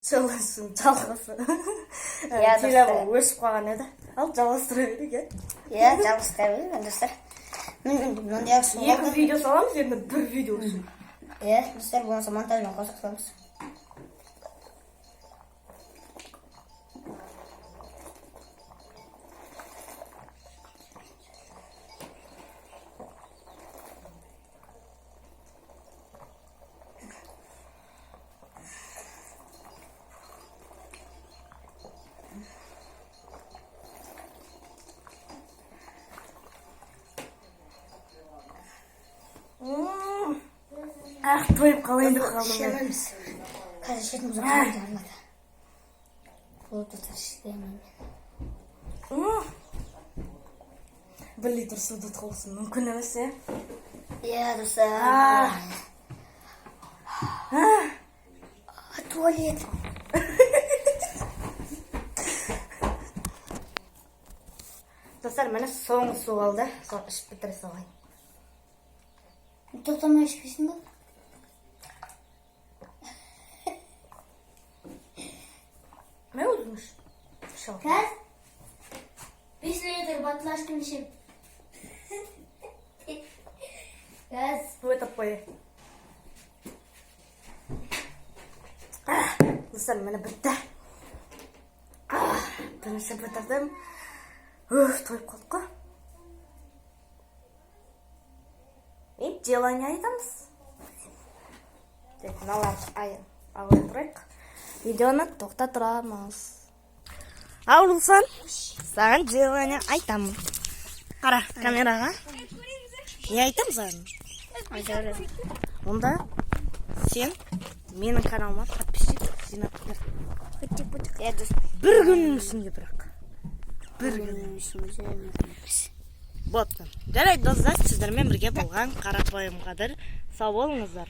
жалғасы. Иә, Телефон өсіп қалған еді. Ал жалғастыра берейік, иә? Иә, жалғастыра берейік, достар. Мынандай Екі видео саламыз, енді бір видео үшін. Иә, достар, болмаса монтажмен қосып саламыз. Тойып қалайын деп қалдым. Шемеміз. Қазір шетін бұзақ қойды арнада. Болып достар, шетемін. 1 литр суды толсын, мүмкін емес, е? Иә, достар. Туалет. Достар, мені соңғы су алды. Соң ішіп бітіре салайын. Тоқтамай ішпейсің ба? Ne olmuş? Şok. Kız. 5 литр батлашкин ішіп. Kız. Bu etap boyu. Dostlar, meni bitti. Birінші bitirdim. To'yib qoldik ku. Желание айтамыз. Тек мыналарды алып тұрайық. Видеоны тоқтатырамыз. Аурылсан, саған желание айтамын. Қара, камераға. Не айтам саған? Айта берем. Онда сен менің каналыма подписчик жинап бер. Бір күннің ішінде бірақ. Бір күннің ішінде. Болды. Жарайды достар, сіздермен бірге болған қарапайым қадір. Сау болыңыздар.